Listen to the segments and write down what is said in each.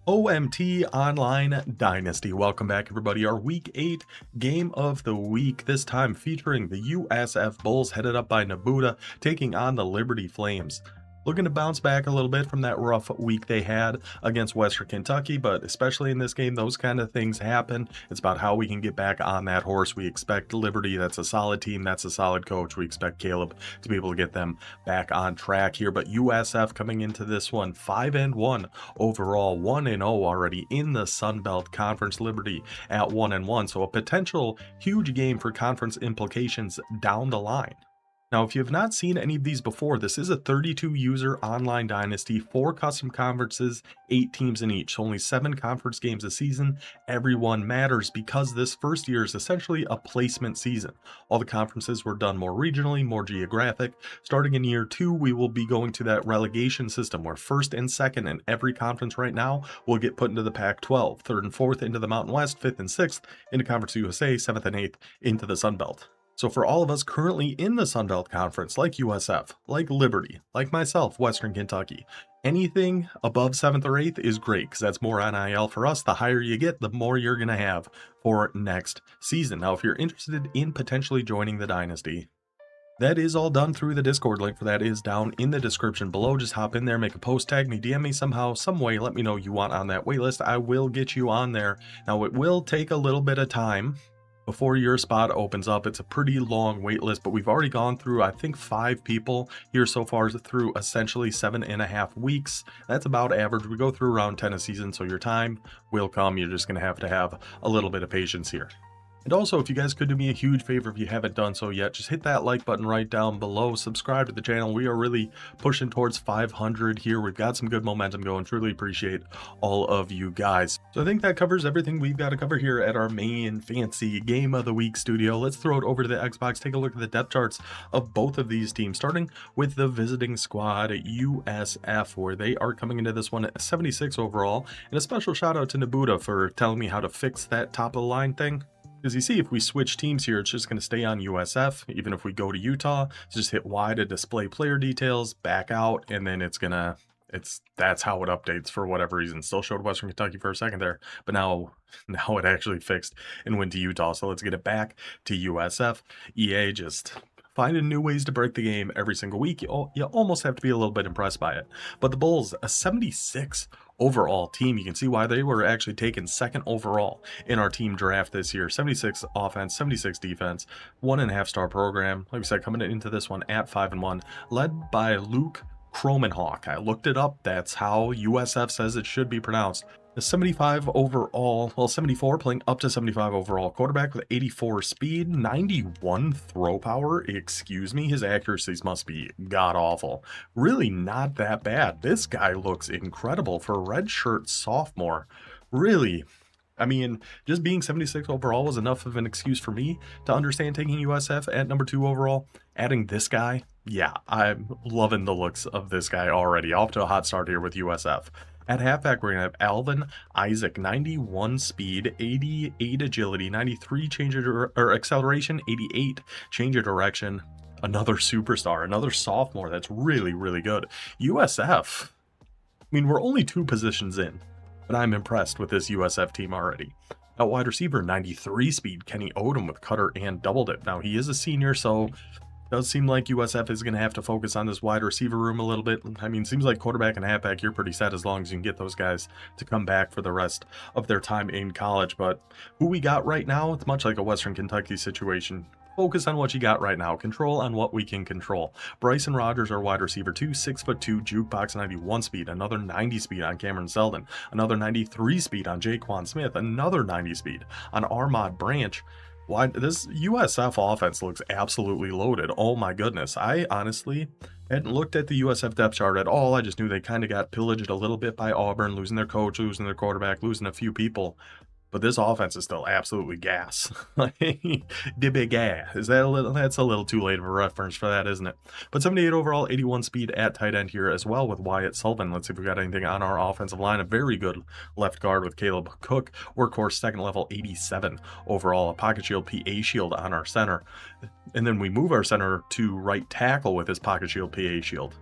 OMT Online Dynasty. Welcome back, everybody. Our Week 8 game of the week, this time featuring the USF Bulls, headed up by Nabuda, taking on the Liberty Flames. Looking to bounce back a little bit from that rough week they had against Western Kentucky, but especially in this game, those kind of things happen. It's about how we can get back on that horse. We expect Liberty, that's a solid team, that's a solid coach. We expect Caleb to be able to get them back on track here, but USF coming into this one 5-1 overall, 1-0 already in the Sun Belt Conference. Liberty at 1-1, so a potential huge game for conference implications down the line. Now, if you have not seen any of these before, this is a 32-user online dynasty, 4 custom conferences, 8 teams in each, so only 7 conference games a season. Everyone matters because this first year is essentially a placement season. All the conferences were done more regionally, more geographic. Starting in year 2, we will be going to that relegation system where first and second in every conference right now will get put into the Pac-12, third and fourth into the Mountain West, fifth and sixth into Conference USA, seventh and eighth into the Sun Belt. So for all of us currently in the Sun Belt Conference, like USF, like Liberty, like myself, Western Kentucky, anything above 7th or 8th is great because that's more NIL for us. The higher you get, the more you're going to have for next season. Now, if you're interested in potentially joining the Dynasty, that is all done through the Discord. Link for that is down in the description below. Just hop in there, make a post, tag me, DM me somehow, some way. Let me know you want on that waitlist. I will get you on there. Now, it will take a little bit of time before your spot opens up. It's a pretty long wait list, but we've already gone through, I think, 5 people here so far through essentially 7.5 weeks. That's about average. We go through around 10 a season, so your time will come. You're just going to have a little bit of patience here. And also, if you guys could do me a huge favor, if you haven't done so yet, just hit that like button right down below. Subscribe to the channel. We are really pushing towards 500 here. We've got some good momentum going. Truly appreciate all of you guys. So I think that covers everything we've got to cover here at our main fancy game of the week studio. Let's throw it over to the Xbox. Take a look at the depth charts of both of these teams, starting with the visiting squad at USF, where they are coming into this one at 76 overall. And a special shout out to Nabuda for telling me how to fix that top of the line thing. As you see, if we switch teams here, it's just going to stay on USF. Even if we go to Utah, just hit Y to display player details, back out, and then that's how it updates for whatever reason. Still showed Western Kentucky for a second there, but now it actually fixed and went to Utah. So let's get it back to USF. EA just finding new ways to break the game every single week. You almost have to be a little bit impressed by it. But the Bulls, a 76 overall team. You can see why they were actually taken 2nd overall in our team draft this year. 76 offense, 76 defense, 1.5-star program. Like I said, coming into this one at 5-1, led by Luke Kromenhawk. I looked it up. That's how USF says it should be pronounced. A 75 overall, well, 74, playing up to 75 overall quarterback with 84 speed, 91 throw power. Excuse me, his accuracies must be god-awful. Really not that bad. This guy looks incredible for a redshirt sophomore. Really, I mean, just being 76 overall was enough of an excuse for me to understand taking USF at number 2 overall. Adding this guy, yeah, I'm loving the looks of this guy already. Off to a hot start here with USF. At halfback, we're going to have Alvin Isaac, 91 speed, 88 agility, 93 acceleration, 88 change of direction. Another superstar, another sophomore that's really, really good. USF, I mean, we're only 2 positions in, but I'm impressed with this USF team already. At wide receiver, 93 speed, Kenny Odom with cutter and double dip. Now, he is a senior, so does seem like USF is going to have to focus on this wide receiver room a little bit. I mean, seems like quarterback and halfback, you're pretty set as long as you can get those guys to come back for the rest of their time in college. But who we got right now, it's much like a Western Kentucky situation. Focus on what you got right now. Control on what we can control. Bryson Rogers, our wide receiver, 6'2", jukebox, 91 speed. Another 90 speed on Cameron Seldon. Another 93 speed on Jaquan Smith. Another 90 speed on Armad Branch. Why this USF offense looks absolutely loaded. Oh my goodness. I honestly hadn't looked at the USF depth chart at all. I just knew they kind of got pillaged a little bit by Auburn, losing their coach, losing their quarterback, losing a few people. But this offense is still absolutely gas. The big gas. Is that a little? That's a little too late of a reference for that, isn't it? But 78 overall, 81 speed at tight end here as well with Wyatt Sullivan. Let's see if we got anything on our offensive line. A very good left guard with Caleb Cook. Workhorse second level, 87 overall. A pocket shield, PA shield on our center. And then we move our center to right tackle with his pocket shield, PA shield.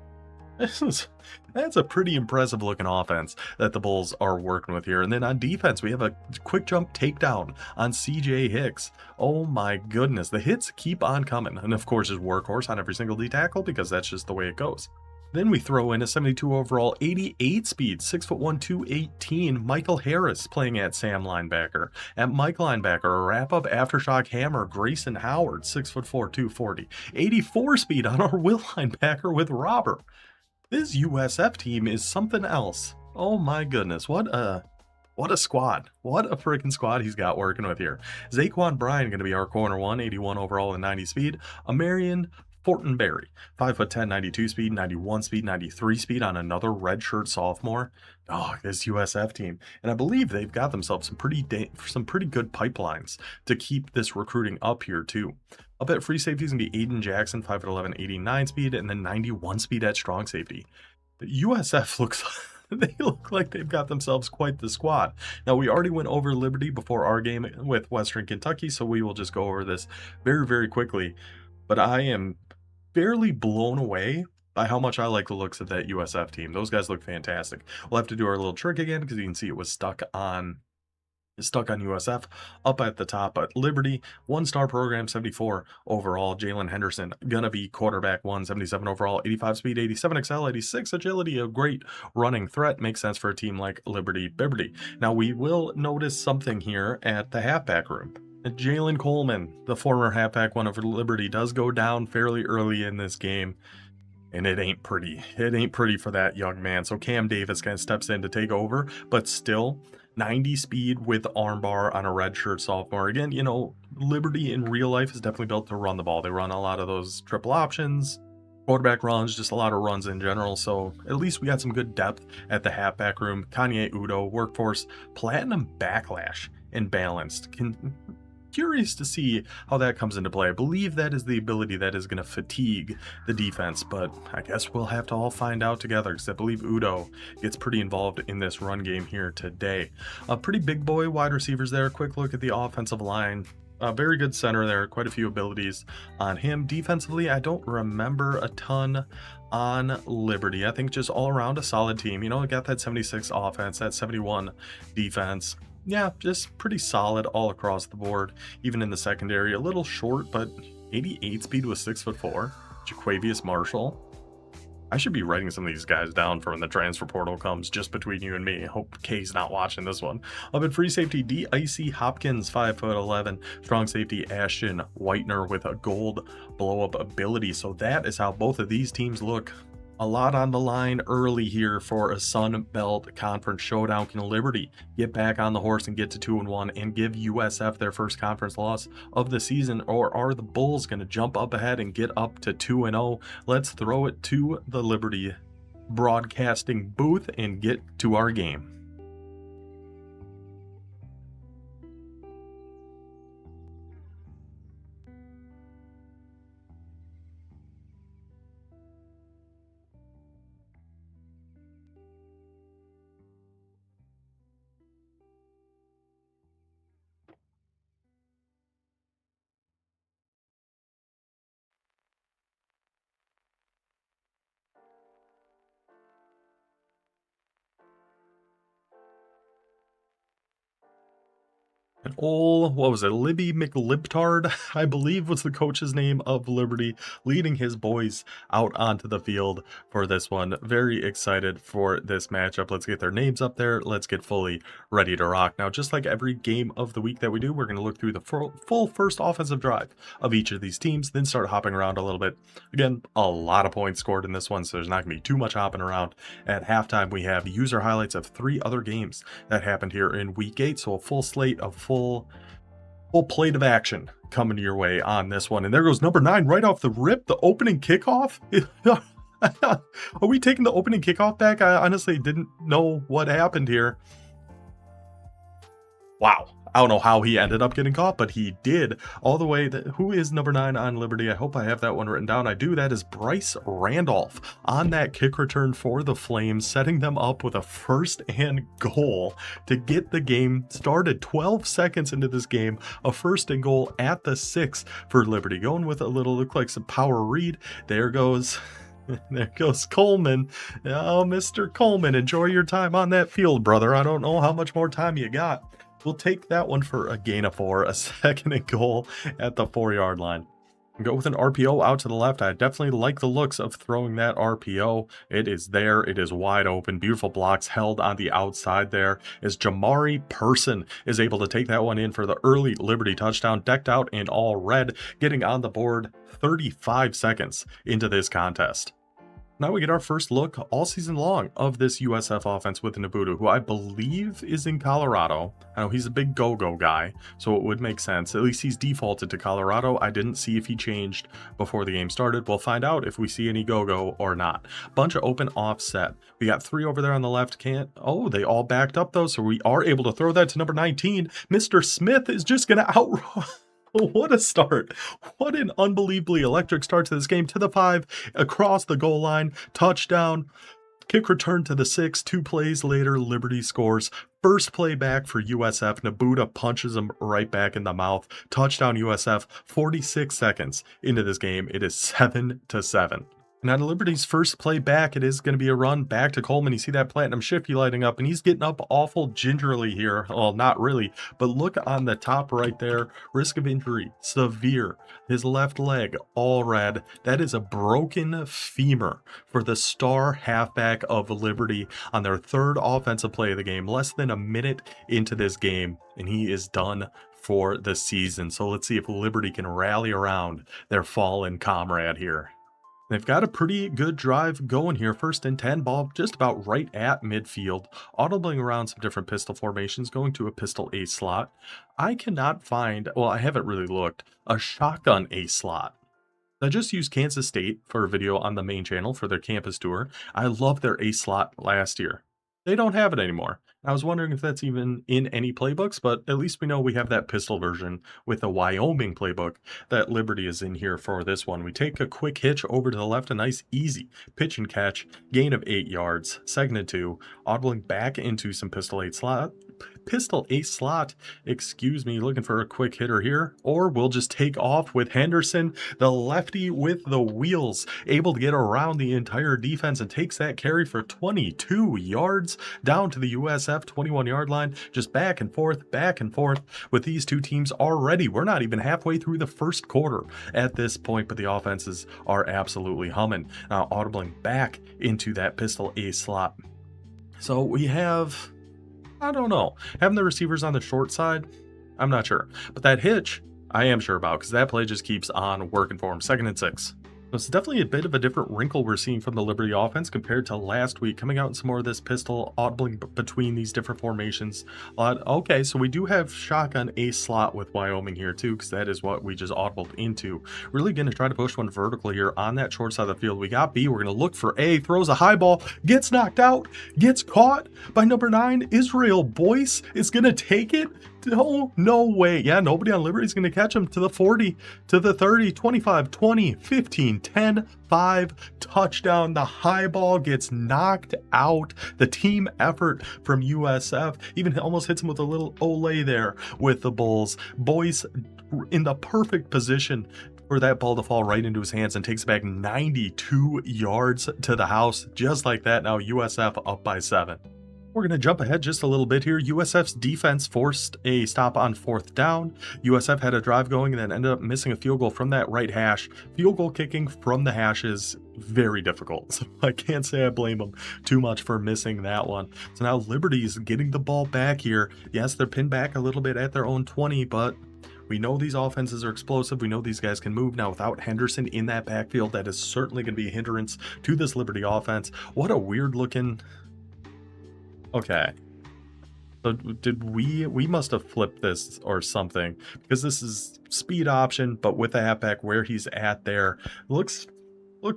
That's a pretty impressive looking offense that the Bulls are working with here. And then on defense, we have a quick jump takedown on CJ Hicks. Oh my goodness, the hits keep on coming. And of course, his workhorse on every single D tackle, because that's just the way it goes. Then we throw in a 72 overall, 88 speed, 6'1", 218, Michael Harris playing at Sam linebacker. At Mike linebacker, a wrap-up aftershock hammer, Grayson Howard, 6'4", 240. 84 speed on our Will linebacker with Robert. This USF team is something else. Oh my goodness, what a squad. What a freaking squad he's got working with here. Zaquan Bryan going to be our corner one, 81 overall and 90 speed. Amarian Fortenberry, 5'10", 92 speed, 91 speed, 93 speed on another redshirt sophomore. Oh, this USF team. And I believe they've got themselves some pretty good pipelines to keep this recruiting up here too. Up at free safety is going to be Aiden Jackson, 5'11", 89 speed, and then 91 speed at strong safety. USF looks... they look like they've got themselves quite the squad. Now, we already went over Liberty before our game with Western Kentucky, so we will just go over this very, very quickly. But I am fairly blown away by how much I like the looks of that USF team. Those guys look fantastic. We'll have to do our little trick again because you can see it was stuck on USF. Up at the top at Liberty, 1-star program, 74 overall. Jalen Henderson gonna be quarterback 1, 77 overall, 85 speed, 87 XL, 86 agility. A great running threat. Makes sense for a team like Liberty. Now we will notice something here at the halfback room. Jalen Coleman, the former halfback one of Liberty, does go down fairly early in this game, and it ain't pretty. It ain't pretty for that young man. So Cam Davis kind of steps in to take over, but still 90 speed with armbar on a redshirt sophomore. Again, you know, Liberty in real life is definitely built to run the ball. They run a lot of those triple options, quarterback runs, just a lot of runs in general. So at least we got some good depth at the halfback room. Kanye Udo, workforce, platinum backlash, and balanced. Curious to see how that comes into play. I believe that is the ability that is going to fatigue the defense, but I guess we'll have to all find out together, because I believe Udo gets pretty involved in this run game here today. A pretty big boy wide receivers there. Quick look at the offensive line. A very good center there. Quite a few abilities on him. Defensively, I don't remember a ton on Liberty. I think just all around a solid team. You know, got that 76 offense, that 71 defense. Yeah, just pretty solid all across the board. Even in the secondary, a little short, but 88 speed with 6'4". Jaquavius Marshall. I should be writing some of these guys down for when the transfer portal comes, just between you and me. Hope Kay's not watching this one. Up at free safety, D. Icy Hopkins, 5'11". Strong safety, Ashton Whitener with a gold blow-up ability. So that is how both of these teams look. A lot on the line early here for a Sun Belt Conference showdown. Can Liberty get back on the horse and get to 2-1 and give USF their first conference loss of the season? Or are the Bulls going to jump up ahead and get up to 2-0? Let's throw it to the Liberty broadcasting booth and get to our game. And what was it? Libby McLibtard, I believe was the coach's name of Liberty, leading his boys out onto the field for this one. Very excited for this matchup. Let's get their names up there. Let's get fully ready to rock. Now, just like every game of the week that we do, we're going to look through the full first offensive drive of each of these teams, then start hopping around a little bit. Again, a lot of points scored in this one, so there's not going to be too much hopping around. At halftime, we have user highlights of 3 other games that happened here in Week 8, so a full slate of full plate of action coming your way on this one. And there goes number 9 right off the rip, the opening kickoff. Are we taking the opening kickoff back? I honestly didn't know what happened here. Wow. I don't know how he ended up getting caught, but he did all the way. Who is number 9 on Liberty? I hope I have that one written down. I do. That is Bryce Randolph on that kick return for the Flames, setting them up with a first and goal to get the game started. 12 seconds into this game, a first and goal at the 6 for Liberty. Going with a little, look like some power read. There goes There goes Coleman. Oh, Mr. Coleman, enjoy your time on that field, brother. I don't know how much more time you got. We'll take that one for a gain of 4, a second and goal at the 4-yard line. Go with an RPO out to the left. I definitely like the looks of throwing that RPO. It is there. It is wide open. Beautiful blocks held on the outside there as Jamari Person is able to take that one in for the early Liberty touchdown, decked out in all red, getting on the board 35 seconds into this contest. Now we get our first look all season long of this USF offense with Nabuda, who I believe is in Colorado. I know he's a big go-go guy, so it would make sense. At least he's defaulted to Colorado. I didn't see if he changed before the game started. We'll find out if we see any go-go or not. Bunch of open offset. We got 3 over there on the left. Oh, they all backed up though, so we are able to throw that to number 19. Mr. Smith is just going to outrun. What a start. What an unbelievably electric start to this game. To the 5, across the goal line, touchdown, kick return to the 6. 2 plays later, Liberty scores. First play back for USF. Nabuda punches him right back in the mouth. Touchdown USF. 46 seconds into this game. It is 7-7. Now, to Liberty's first play back, it is going to be a run back to Coleman. You see that platinum shifty lighting up, and he's getting up awful gingerly here. Well, not really, but look on the top right there. Risk of injury, severe. His left leg, all red. That is a broken femur for the star halfback of Liberty on their 3rd offensive play of the game. Less than a minute into this game, and he is done for the season. So let's see if Liberty can rally around their fallen comrade here. They've got a pretty good drive going here. 1st and 10, ball just about right at midfield. Audibling around some different pistol formations, going to a pistol A slot. I cannot find, well, I haven't really looked, a shotgun A slot. I just used Kansas State for a video on the main channel for their campus tour. I loved their A slot last year. They don't have it anymore. I was wondering if that's even in any playbooks, but at least we know we have that pistol version with the Wyoming playbook that Liberty is in here for this one. We take a quick hitch over to the left, a nice easy pitch and catch, gain of 8 yards, 2nd and 2, audibling back into some pistol A slot, excuse me, looking for a quick hitter here, or we'll just take off with Henderson, the lefty with the wheels, able to get around the entire defense and takes that carry for 22 yards down to the USF 21-yard line, just back and forth with these two teams already. We're not even halfway through the 1st quarter at this point, but the offenses are absolutely humming. Now audibling back into that pistol A slot. So we have, I don't know, having the receivers on the short side, I'm not sure. But that hitch, I am sure about, because that play just keeps on working for him. 2nd and 6. It's definitely a bit of a different wrinkle we're seeing from the Liberty offense compared to last week, coming out in some more of this pistol, audibling between these different formations. Okay, so we do have shotgun A slot with Wyoming here too, because that is what we just audibled into. Really going to try to push one vertical here on that short side of the field. We got B, we're going to look for A, throws a high ball, gets knocked out, gets caught by number 9, Israel Boyce is going to take it. Oh, no way. Yeah, nobody on Liberty is going to catch him. To the 40, to the 30, 25, 20, 15, 10, 5, touchdown. The high ball gets knocked out. The team effort from USF even almost hits him with a little Olay there with the Bulls. Boyce in the perfect position for that ball to fall right into his hands and takes it back 92 yards to the house. Just like that, now USF up by 7. We're going to jump ahead just a little bit here. USF's defense forced a stop on 4th down. USF had a drive going and then ended up missing a field goal from that right hash. Field goal kicking from the hash is very difficult, so I can't say I blame them too much for missing that one. So now Liberty's getting the ball back here. Yes, they're pinned back a little bit at their own 20, but we know these offenses are explosive. We know these guys can move. Now, without Henderson in that backfield, that is certainly going to be a hindrance to this Liberty offense. What a weird looking... Okay, so did we must have flipped this or something, because this is speed option, but with the halfback where he's at there, looked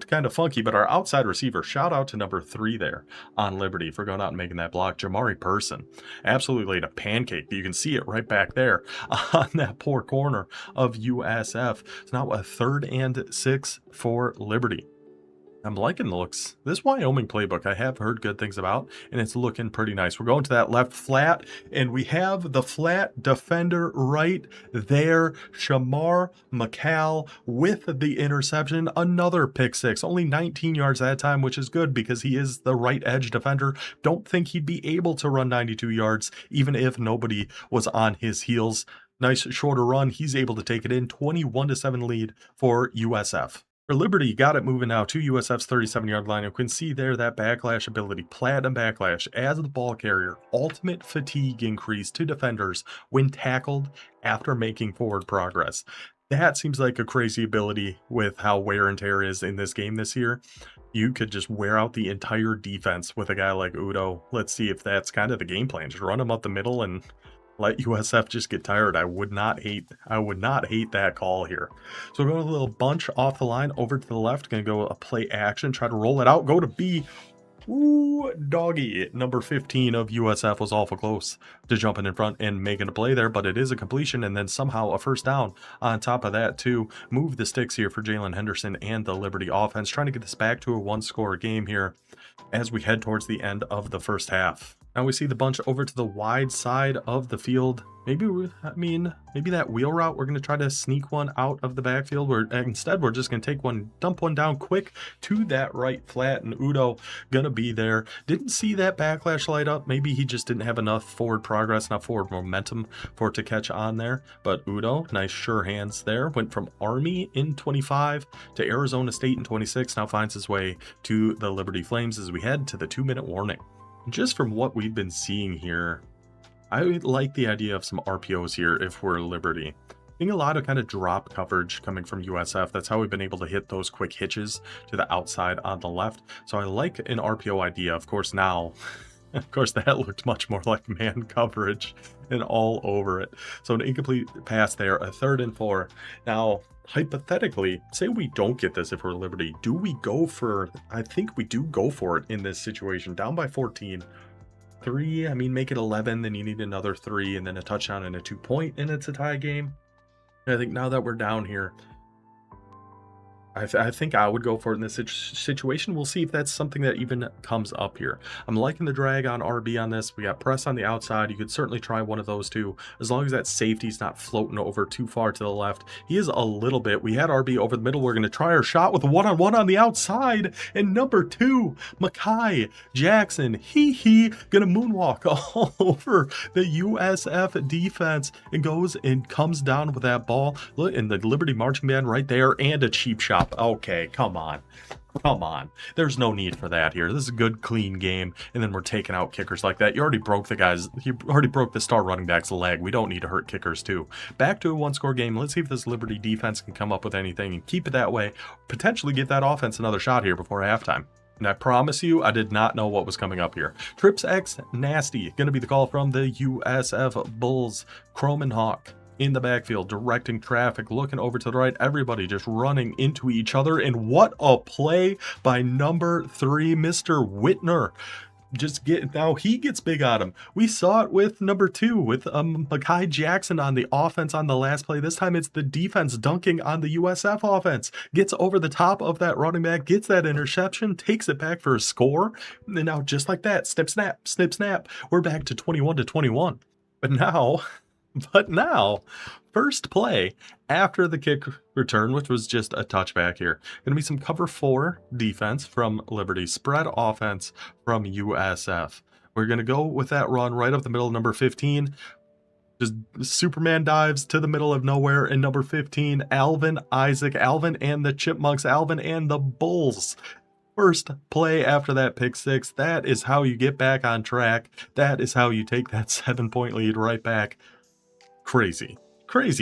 kind of funky. But our outside receiver, shout out to number 3 there on Liberty for going out and making that block. Jamari Person absolutely laid a pancake. You can see it right back there on that poor corner of USF. It's now a 3rd and 6 for Liberty. I'm liking the looks. This Wyoming playbook I have heard good things about, and it's looking pretty nice. We're going to that left flat, and we have the flat defender right there. Shamar McCall with the interception. Another pick six. Only 19 yards that time, which is good because he is the right edge defender. Don't think he'd be able to run 92 yards, even if nobody was on his heels. Nice shorter run. He's able to take it in. 21-7 lead for USF. For Liberty, got it moving now to USF's 37-yard line. You can see there that backlash ability, platinum backlash as the ball carrier, ultimate fatigue increase to defenders when tackled after making forward progress. That seems like a crazy ability with how wear and tear is in this game this year. You could just wear out the entire defense with a guy like Udo. Let's see if that's kind of the game plan. Just run him up the middle and let USF just get tired. I would not hate that call here. So we're going a little bunch off the line over to the left. Going to go a play action, try to roll it out, go to B. Ooh, doggy. Number 15 of USF was awful close to jumping in front and making a play there, but it is a completion and then somehow a first down on top of that to move the sticks here for Jalen Henderson and the Liberty offense, trying to get this back to a one-score game here as we head towards the end of the first half. Now we see the bunch over to the wide side of the field. Maybe that wheel route, we're going to try to sneak one out of the backfield. Instead, we're just going to take one, dump one down quick to that right flat, and Udo going to be there. Didn't see that backlash light up. Maybe he just didn't have enough forward progress, enough forward momentum for it to catch on there. But Udo, nice sure hands there. Went from Army in 25 to Arizona State in 26. Now finds his way to the Liberty Flames as we head to the 2-minute warning. Just from what we've been seeing here, I would like the idea of some RPOs here if we're Liberty. Seeing a lot of kind of drop coverage coming from USF. That's how we've been able to hit those quick hitches to the outside on the left. So I like an RPO idea. Of course, now, that looked much more like man coverage and all over it. So an incomplete pass there, a 3rd and 4. Now, hypothetically, say we don't get this if we're Liberty. Do we go for, I think we do go for it in this situation. Down by 14. 3, make it 11, then you need another 3, and then a touchdown and a 2-point, and it's a tie game. I think now that we're down here, I think I would go for it in this situation. We'll see if that's something that even comes up here. I'm liking the drag on RB on this. We got press on the outside. You could certainly try one of those two, as long as that safety's not floating over too far to the left. He is a little bit. We had RB over the middle. We're going to try our shot with a one-on-one on the outside. And number 2, Mekhi Jackson, gonna moonwalk all over the USF defense and goes and comes down with that ball. Look, and the Liberty marching band right there, and a cheap shot. Okay, come on. There's no need for that here. This is a good, clean game, and then we're taking out kickers like that. You already broke the star running back's leg. We don't need to hurt kickers too. Back to a one-score game. Let's see if this Liberty defense can come up with anything and keep it that way. Potentially get that offense another shot here before halftime. And I promise you, I did not know what was coming up here. Trips X Nasty, going to be the call from the USF Bulls. Chrome and Hawk in the backfield, directing traffic, looking over to the right, everybody just running into each other. And what a play by number 3, Mr. Whitner. Now he gets big on him. We saw it with number 2, with Mekhi Jackson on the offense on the last play. This time it's the defense dunking on the USF offense. Gets over the top of that running back, gets that interception, takes it back for a score. And now just like that, snip, snap, we're back to 21-21. But now, first play after the kick return, which was just a touchback here. Going to be some cover 4 defense from Liberty, spread offense from USF. We're going to go with that run right up the middle, number 15. Just Superman dives to the middle of nowhere, and number 15, Alvin and the Chipmunks, Alvin and the Bulls. First play after that pick 6. That is how you get back on track. That is how you take that 7-point lead right back. Crazy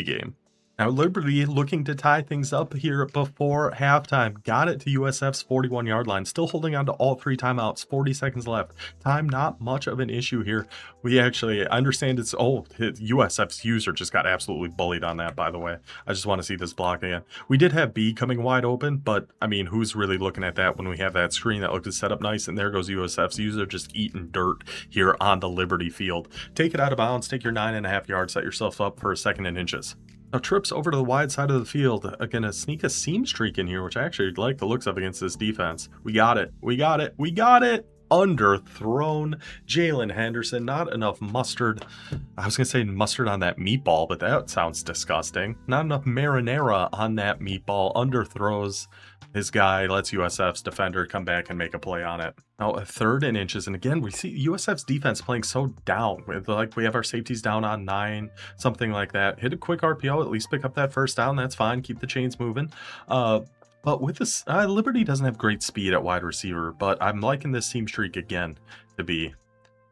game. Now Liberty looking to tie things up here before halftime. Got it to USF's 41-yard line. Still holding on to all 3 timeouts. 40 seconds left. Time not much of an issue here. We actually understand USF's user just got absolutely bullied on that, by the way. I just want to see this block again. We did have B coming wide open, but who's really looking at that when we have that screen that looked set up nice? And there goes USF's user just eating dirt here on the Liberty field. Take it out of bounds. Take your 9.5 yards. Set yourself up for a 2nd and inches. Now trips over to the wide side of the field. Gonna sneak a seam streak in here, which I actually like the looks of against this defense. We got it. We got it. We got it. Underthrown. Jalen Henderson. Not enough mustard. I was gonna say mustard on that meatball, but that sounds disgusting. Not enough marinara on that meatball. Underthrows his guy, lets USF's defender come back and make a play on it. Now a 3rd and inches, and again we see USF's defense playing so down. With like we have our safeties down on 9, something like that. Hit a quick RPO, at least pick up that first down. That's fine. Keep the chains moving. But with this, Liberty doesn't have great speed at wide receiver, but I'm liking this seam streak again to be.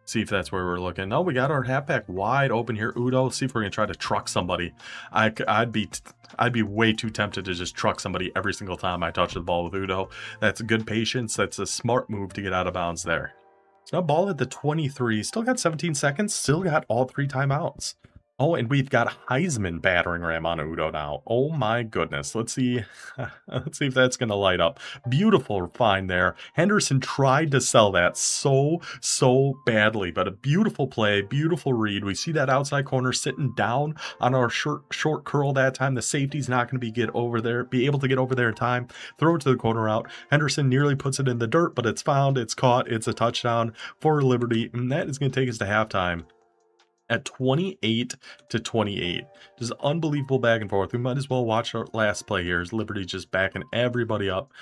See if that's where we're looking. Oh, we got our halfback wide open here. Udo, see if we're gonna try to truck somebody. I'd be way too tempted to just truck somebody every single time I touch the ball with Udo. That's good patience. That's a smart move to get out of bounds there. So now ball at the 23. Still got 17 seconds. Still got all 3 timeouts. Oh, and we've got Heisman battering ram on Udo now. Oh my goodness. Let's see. Let's see if that's going to light up. Beautiful find there. Henderson tried to sell that so badly, but a beautiful play, beautiful read. We see that outside corner sitting down on our short curl that time. The safety's not going to be able to get over there in time. Throw it to the corner route. Henderson nearly puts it in the dirt, but it's found, it's caught, it's a touchdown for Liberty, and that is going to take us to halftime at 28-28. Just unbelievable back and forth. We might as well watch our last play here as Liberty just backing everybody up.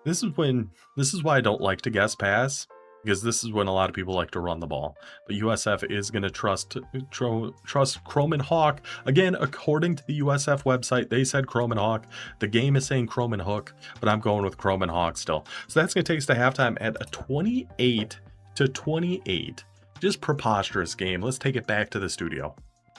This is why I don't like to guess pass, because this is when a lot of people like to run the ball. But USF is going to trust Chrome and Hawk. Again, according to the USF website, they said Chrome and Hawk. The game is saying Chrome and Hook, but I'm going with Chrome and Hawk still. So that's going to take us to halftime at a 28-28. Just preposterous game. Let's take it back to the studio.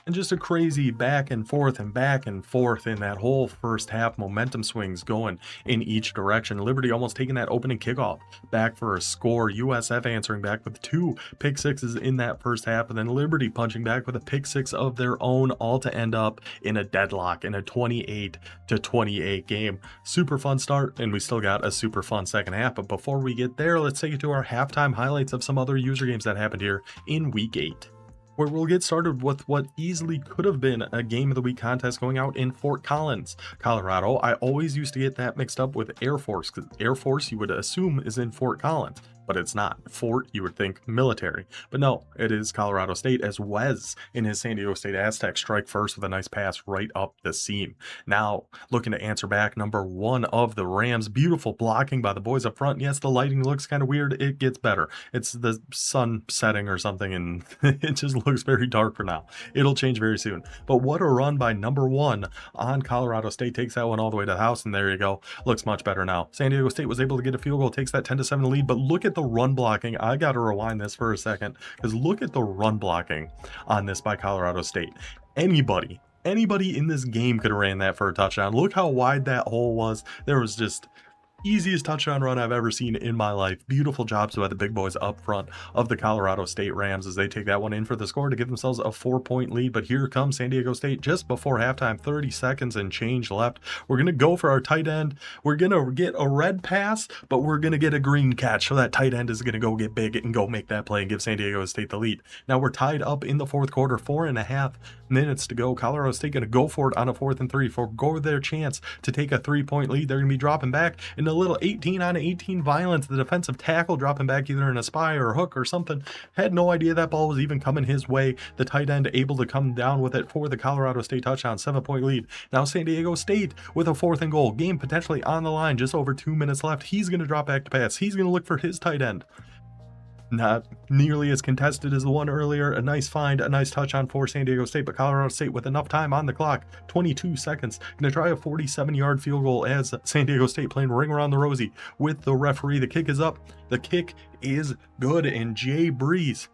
And just a crazy back and forth in that whole first half. Momentum swings going in each direction. Liberty almost taking that opening kickoff back for a score. USF answering back with 2 pick sixes in that first half, and then Liberty punching back with a pick 6 of their own, all to end up in a deadlock in a 28-28 game. Super fun start, and we still got a super fun second half. But before we get there, let's take it to our halftime highlights of some other user games that happened here in week 8. Where we'll get started with what easily could have been a Game of the Week contest going out in Fort Collins, Colorado. I always used to get that mixed up with Air Force, because Air Force you would assume is in Fort Collins, but it's not. Fort, you would think military, but no, it is Colorado State, as Wes in his San Diego State Aztecs strike first with a nice pass right up the seam. Now looking to answer back, number 1 of the Rams. Beautiful blocking by the boys up front. Yes, the lighting looks kind of weird. It gets better. It's the sun setting or something, and it just looks very dark for now. It'll change very soon. But what a run by number 1 on Colorado State. Takes that one all the way to the house, and there you go. Looks much better now. San Diego State was able to get a field goal, takes that 10-7 lead, but look at the run blocking. I got to rewind this for a second, because look at the run blocking on this by Colorado State. Anybody in this game could have ran that for a touchdown. Look how wide that hole was. There was just easiest touchdown run I've ever seen in my life. Beautiful jobs by the big boys up front of the Colorado State Rams as they take that one in for the score to give themselves a 4-point lead. But here comes San Diego State just before halftime, 30 seconds and change left. We're going to go for our tight end. We're going to get a red pass, but we're going to get a green catch. So that tight end is going to go get big and go make that play and give San Diego State the lead. Now we're tied up in the fourth quarter, 4.5 minutes to go. Colorado State going to go for it on a 4th and 3, forgo their chance to take a 3-point lead. They're going to be dropping back in a little 18-on-18 violence. The defensive tackle dropping back either in a spy or a hook or something. Had no idea that ball was even coming his way. The tight end able to come down with it for the Colorado State touchdown, 7-point lead. Now San Diego State with a 4th and goal. Game potentially on the line, just over 2 minutes left. He's going to drop back to pass. He's going to look for his tight end. Not nearly as contested as the one earlier. A nice find, a nice touch on for San Diego State, but Colorado State with enough time on the clock, 22 seconds, going to try a 47-yard field goal as San Diego State playing Ring Around the Rosie with the referee. The kick is up. The kick is good, and Jay Breeze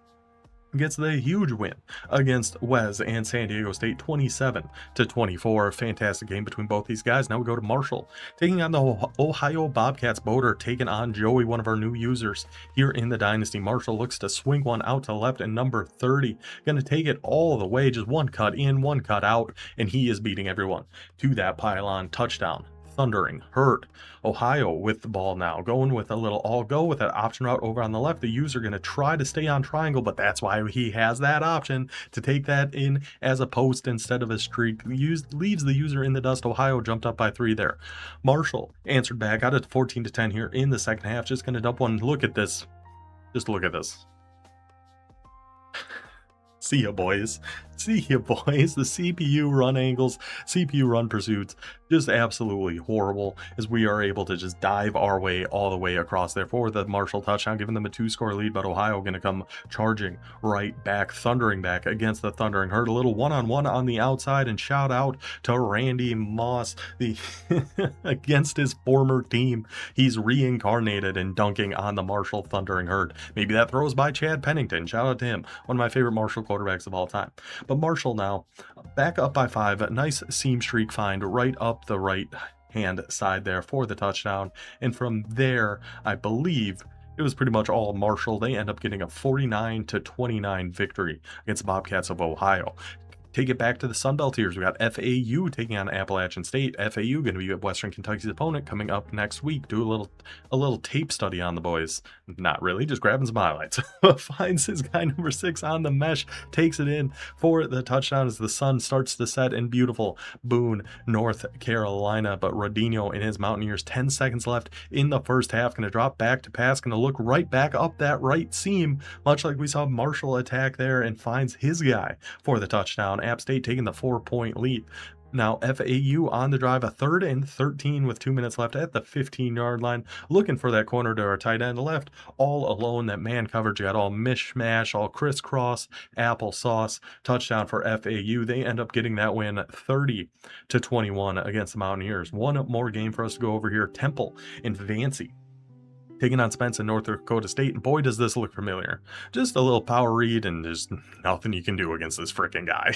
gets the huge win against Wes and San Diego State, 27-24. Fantastic game between both these guys. Now we go to Marshall, taking on the Ohio Bobcats. Boder taking on Joey, one of our new users here in the Dynasty. Marshall looks to swing one out to left, and number 30 going to take it all the way, just one cut in, one cut out, and he is beating everyone to that pylon touchdown. Thundering Herd. Ohio with the ball now, going with a little all go with that option route over on the left. The user going to try to stay on triangle, but that's why he has that option to take that in as a post instead of a streak. Leaves the user in the dust. Ohio jumped up by 3 there. Marshall answered back, got it 14-10 here in the second half. Just going to dump one. Look at this. Just look at this. See ya, boys. See ya, boys. The CPU run angles, CPU run pursuits, just absolutely horrible as we are able to just dive our way all the way across there for the Marshall touchdown, giving them a 2-score lead, but Ohio going to come charging right back, thundering back against the Thundering Herd. A little one-on-one on the outside, and shout out to Randy Moss, the against his former team. He's reincarnated and dunking on the Marshall Thundering Herd. Maybe that throws by Chad Pennington. Shout out to him. One of my favorite Marshall quarterbacks of all time. But Marshall now back up by 5. A nice seam streak find right up the right hand side there for the touchdown. And from there, I believe it was pretty much all Marshall. They end up getting a 49-29 victory against the Bobcats of Ohio. Take it back to the Sun Belt tiers. We got FAU taking on Appalachian State. FAU going to be Western Kentucky's opponent coming up next week. Do a little tape study on the boys. Not really, just grabbing some highlights. Finds his guy number 6 on the mesh, takes it in for the touchdown as the sun starts to set in beautiful Boone, North Carolina. But Rodinho and his Mountaineers, 10 seconds left in the first half, going to drop back to pass, going to look right back up that right seam, much like we saw Marshall attack there, and finds his guy for the touchdown. App State taking the 4-point lead. Now FAU on the drive, a 3rd and 13 with 2 minutes left at the 15-yard line, looking for that corner to our tight end left, all alone. That man coverage got all mishmash, all crisscross, applesauce. Touchdown for FAU. They end up getting that win 30-21 against the Mountaineers. One more game for us to go over here. Temple and Vancy taking on Spence and North Dakota State, and boy does this look familiar. Just a little power read, and there's nothing you can do against this freaking guy.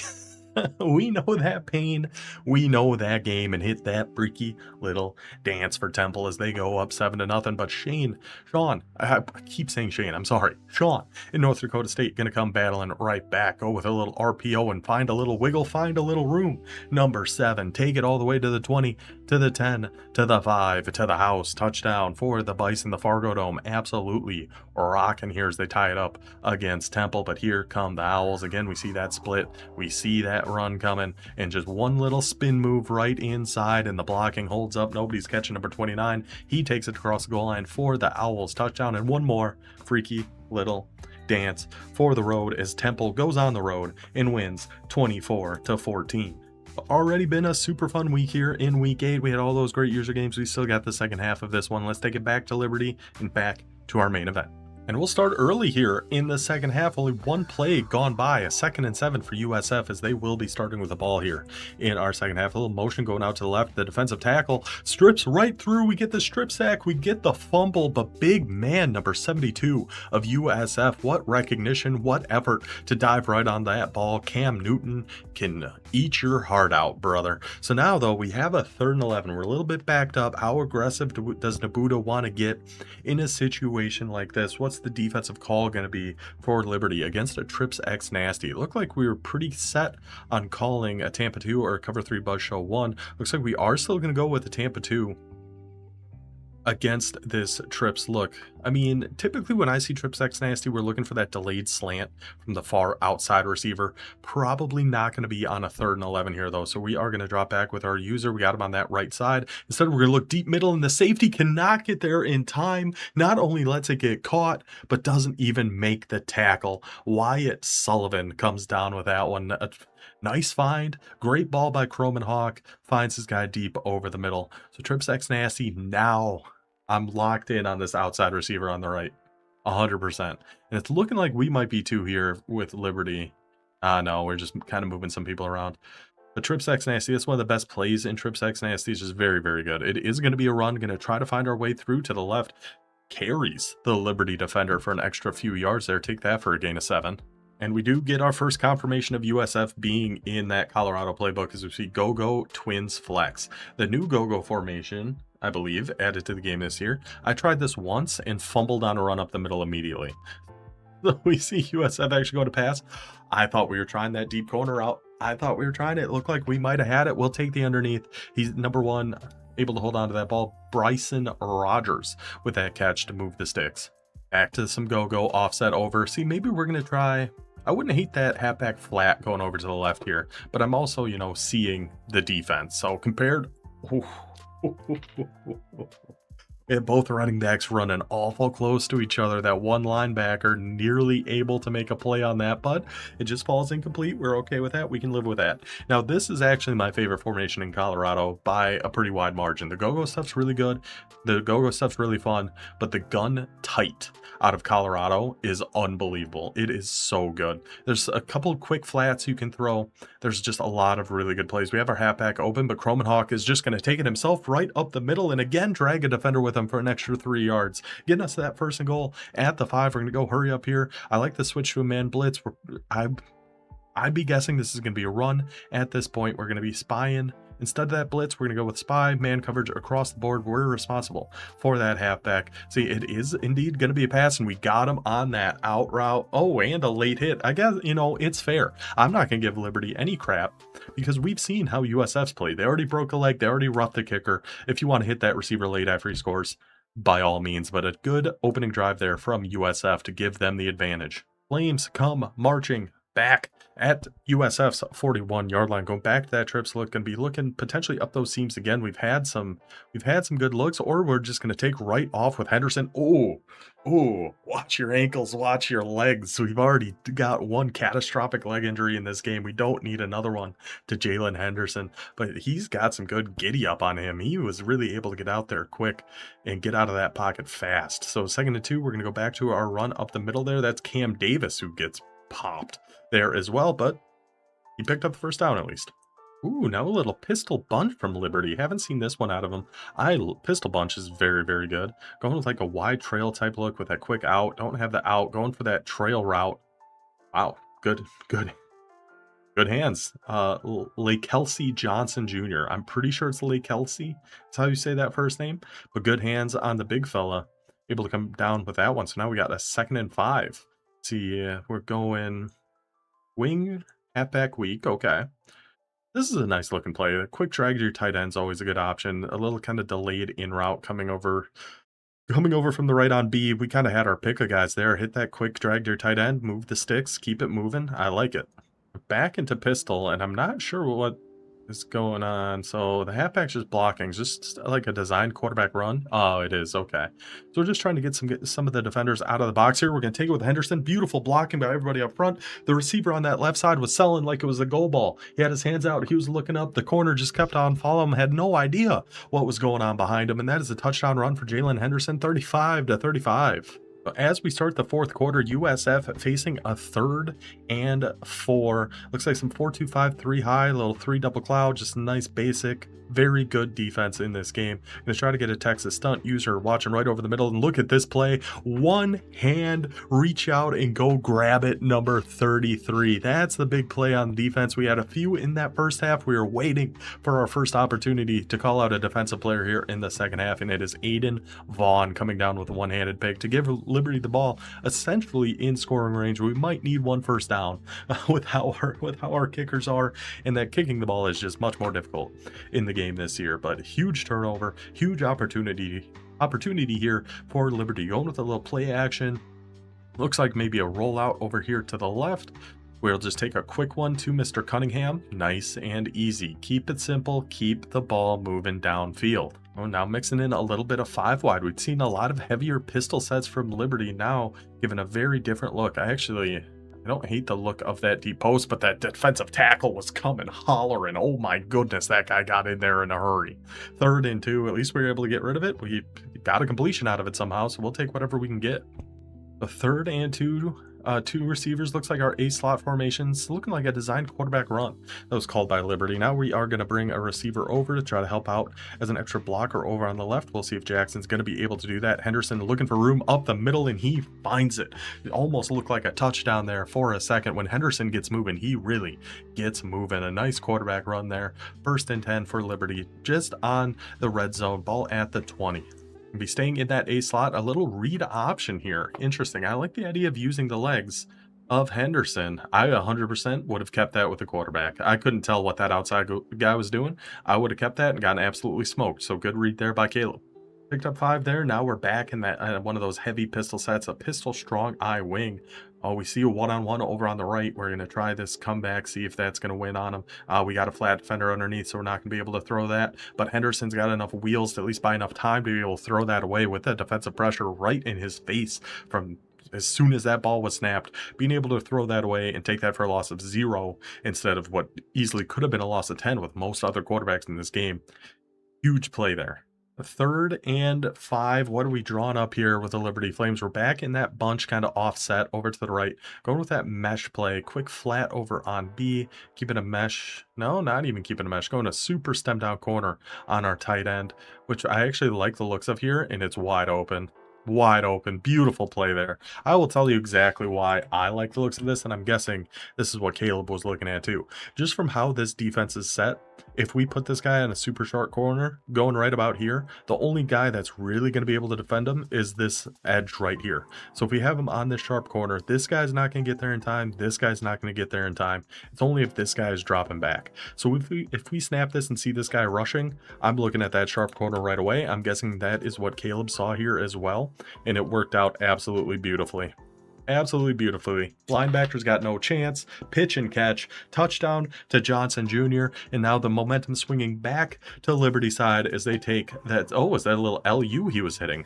We know that pain, we know that game, and hit that freaky little dance for Temple as they go up 7-0. But Sean, I keep saying Shane, I'm sorry, Sean in North Dakota State going to come battling right back. Go with a little RPO and find a little wiggle, find a little room. Number 7, take it all the way to the 20, to the 10, to the 5, to the house. Touchdown for the Bison, the Fargo Dome. Absolutely rocking here as they tie it up against Temple. But here come the Owls again. We see that split, we see that run coming, and just one little spin move right inside, and the blocking holds up. Nobody's catching number 29. He takes it across the goal line for the Owls. Touchdown, and one more freaky little dance for the road as Temple goes on the road and wins 24-14. Already been a super fun week here in week 8. We had all those great user games. We still got the second half of this one. Let's take it back to Liberty and back to our main event. And we'll start early here in the second half. Only one play gone by, a 2nd and 7 for USF, as they will be starting with the ball here in our second half. A little motion going out to the left. The defensive tackle strips right through. We get the strip sack. We get the fumble, but big man, number 72 of USF. What recognition, what effort to dive right on that ball. Cam Newton can eat your heart out, brother. So now, though, we have a 3rd and 11. We're a little bit backed up. How aggressive does Nabuda want to get in a situation like this? What's the defensive call going to be for Liberty against a Trips X Nasty? It looked like we were pretty set on calling a Tampa 2 or a Cover 3 Buzz Show 1. Looks like we are still going to go with the Tampa 2 against this Trips look. I mean, typically when I see Trips X Nasty, we're looking for that delayed slant from the far outside receiver. Probably not going to be on a 3rd and 11 here, though. So we are going to drop back with our user. We got him on that right side. Instead, we're going to look deep middle, and the safety cannot get there in time. Not only lets it get caught, but doesn't even make the tackle. Wyatt Sullivan comes down with that one. Nice find. Great ball by Croman Hawk. Finds his guy deep over the middle. So Trips X Nasty, now I'm locked in on this outside receiver on the right. 100%. And it's looking like we might be 2 here with Liberty. No, we're just kind of moving some people around. But Trips X Nasty, that's one of the best plays in Trips X Nasty. It's just very, very good. It is going to be a run. Going to try to find our way through to the left. Carries the Liberty defender for an extra few yards there. Take that for a gain of 7. And we do get our first confirmation of USF being in that Colorado playbook as we see Go-Go Twins Flex. The new Go-Go formation, I believe, added to the game this year. I tried this once and fumbled on a run up the middle immediately. So we see USF actually going to pass. I thought we were trying that deep corner out. I thought we were trying it. It looked like we might have had it. We'll take the underneath. He's number 1. able to hold on to that ball. Bryson Rogers with that catch to move the sticks. Back to some go-go, offset over. See, maybe we're going to try... I wouldn't hate that halfback flat going over to the left here, but I'm also, you know, seeing the defense. So compared... And both running backs running awful close to each other. That one linebacker nearly able to make a play on that, but it just falls incomplete. We're okay with that. We can live with that. Now, this is actually my favorite formation in Colorado by a pretty wide margin. The go-go stuff's really good. The go-go stuff's really fun, but the gun tight out of Colorado is unbelievable. It is so good. There's a couple of quick flats you can throw. There's just a lot of really good plays. We have our halfback open, but Cromenhawk is just going to take it himself right up the middle and again drag a defender with him for an extra 3 yards, getting us that 1st and goal at the 5. We're going to go hurry up here. I like the switch to a man blitz. I'd be guessing this is going to be a run at this point. We're going to be spying. Instead of that blitz, we're going to go with spy, man coverage across the board. We're responsible for that halfback. See, it is indeed going to be a pass, and we got him on that out route. Oh, and a late hit. I guess, you know, it's fair. I'm not going to give Liberty any crap because we've seen how USF's play. They already broke a leg. They already roughed the kicker. If you want to hit that receiver late after he scores, by all means, but a good opening drive there from USF to give them the advantage. Flames come marching back at USF's 41-yard line. Going back to that trip, so going to be looking potentially up those seams again. We've had some good looks, or we're just going to take right off with Henderson. Oh, watch your ankles, watch your legs. We've already got one catastrophic leg injury in this game. We don't need another one to Jalen Henderson, but he's got some good giddy up on him. He was really able to get out there quick and get out of that pocket fast. So 2nd and 2, we're going to go back to our run up the middle there. That's Cam Davis who gets popped there as well, but he picked up the 1st down at least. Ooh, now a little pistol bunch from Liberty. Haven't seen this one out of him. Pistol bunch is very, very good. Going with like a wide trail type look with that quick out. Don't have the out. Going for that trail route. Wow, good hands. Kelsey Johnson Jr. I'm pretty sure it's Kelsey. That's how you say that first name. But good hands on the big fella. Able to come down with that one. So now we got a 2nd and 5. See, we're going wing halfback weak. Okay. This is a nice looking play. A quick drag to your tight end is always a good option. A little kind of delayed in route coming over from the right on B. We kind of had our pick of guys there. Hit that quick drag to your tight end, move the sticks, keep it moving. I like it. Back into pistol, and I'm not sure what is going on. So the halfback's just blocking, just like a designed quarterback run. Oh, it is. Okay. So we're just trying to get some of the defenders out of the box here. We're going to take it with Henderson. Beautiful blocking by everybody up front. The receiver on that left side was selling like it was a goal ball. He had his hands out. He was looking up. The corner just kept on following him. Had no idea what was going on behind him. And that is a touchdown run for Jalen Henderson, 35-35. As we start the 4th quarter, USF facing a 3rd and 4. Looks like some 4-2-5-3 high, a little 3 double cloud, just a nice basic, very good defense in this game. Gonna try to get a Texas stunt user watching right over the middle, and look at this play. One hand, reach out and go grab it, number 33. That's the big play on defense. We had a few in that 1st half. We were waiting for our first opportunity to call out a defensive player here in the 2nd half, and it is Aiden Vaughn coming down with a one-handed pick to give Liberty the ball essentially in scoring range. We might need one 1st down with how our kickers are, and that kicking the ball is just much more difficult in the game this year. But huge turnover, huge opportunity here for Liberty. Going with a little play action. Looks like maybe a rollout over here to the left. We'll just take a quick one to Mr. Cunningham. Nice and easy. Keep it simple. Keep the ball moving downfield. Oh, now mixing in a little bit of 5 wide. We've seen a lot of heavier pistol sets from Liberty, now given a very different look. I don't hate the look of that deep post, but that defensive tackle was coming hollering. Oh my goodness, that guy got in there in a hurry. 3rd and 2. At least we were able to get rid of it. We got a completion out of it somehow, so we'll take whatever we can get. The 3rd and 2. 2 receivers, looks like our A slot formations, looking like a designed quarterback run that was called by Liberty. Now we are going to bring a receiver over to try to help out as an extra blocker over on the left. We'll see if Jackson's going to be able to do that. Henderson looking for room up the middle, and he finds it. It almost looked like a touchdown there for a second. When Henderson gets moving, he really gets moving. A nice quarterback run there. 1st and 10 for Liberty, just on the red zone. Ball at the 20. Be staying in that A slot. A little read option here. Interesting. I like the idea of using the legs of Henderson. I 100% would have kept that with the quarterback. I couldn't tell what that outside guy was doing. I would have kept that and gotten absolutely smoked. So good read there by Caleb. Picked up 5 there. Now we're back in that one of those heavy pistol sets, a pistol strong eye wing. Oh, we see a one-on-one over on the right. We're going to try this comeback, see if that's going to win on him. We got a flat defender underneath, so we're not going to be able to throw that. But Henderson's got enough wheels to at least buy enough time to be able to throw that away with that defensive pressure right in his face from as soon as that ball was snapped, being able to throw that away and take that for a loss of 0 instead of what easily could have been a loss of 10 with most other quarterbacks in this game. Huge play there. 3rd and 5. What are we drawing up here with the Liberty Flames? We're back in that bunch, kind of offset over to the right. Going with that mesh play. Quick flat over on B. Keeping a mesh. No, not even keeping a mesh. Going a super stem down corner on our tight end, which I actually like the looks of here, and it's wide open. Wide open. Beautiful play there. I will tell you exactly why I like the looks of this, and I'm guessing this is what Caleb was looking at too. Just from how this defense is set, if we put this guy on a super short corner, going right about here, the only guy that's really going to be able to defend him is this edge right here. So if we have him on this sharp corner, this guy's not going to get there in time. This guy's not going to get there in time. It's only if this guy is dropping back. So if we snap this and see this guy rushing, I'm looking at that sharp corner right away. I'm guessing that is what Caleb saw here as well, and it worked out absolutely beautifully. Absolutely beautifully. Linebackers got no chance. Pitch and catch. Touchdown to Johnson Jr. And now the momentum swinging back to Liberty side as they take that. Oh, was that a little LU he was hitting?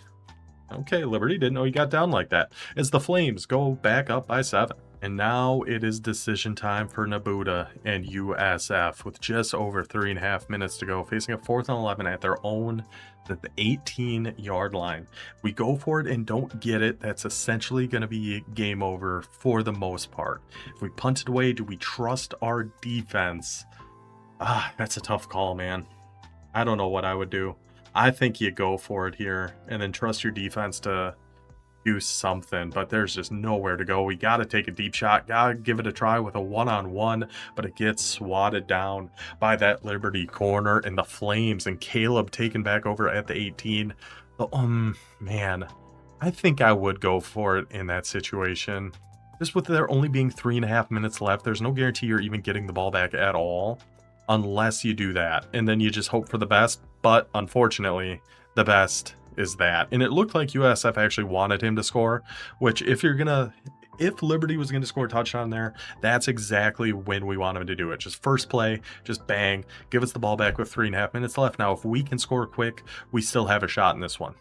Okay, Liberty didn't know he got down like that. As the Flames go back up by 7. And now it is decision time for Nebuda and USF with just over 3.5 minutes to go, facing a 4th and 11 at their own the 18-yard line. We go for it and don't get it. That's essentially going to be game over for the most part. If we punt it away, do we trust our defense? That's a tough call, man. I don't know what I would do. I think you go for it here and then trust your defense to do something, but there's just nowhere to go. We got to take a deep shot, gotta give it a try with a one-on-one, but it gets swatted down by that Liberty corner and the Flames, and Caleb taken back over at the 18. Man, I think I would go for it in that situation. Just with there only being 3.5 minutes left, there's no guarantee you're even getting the ball back at all unless you do that, and then you just hope for the best. But unfortunately, the best is that. And it looked like USF actually wanted him to score, which if Liberty was going to score a touchdown there, that's exactly when we want him to do it. Just first play, just bang, give us the ball back with 3.5 minutes left. Now, if we can score quick, we still have a shot in this one.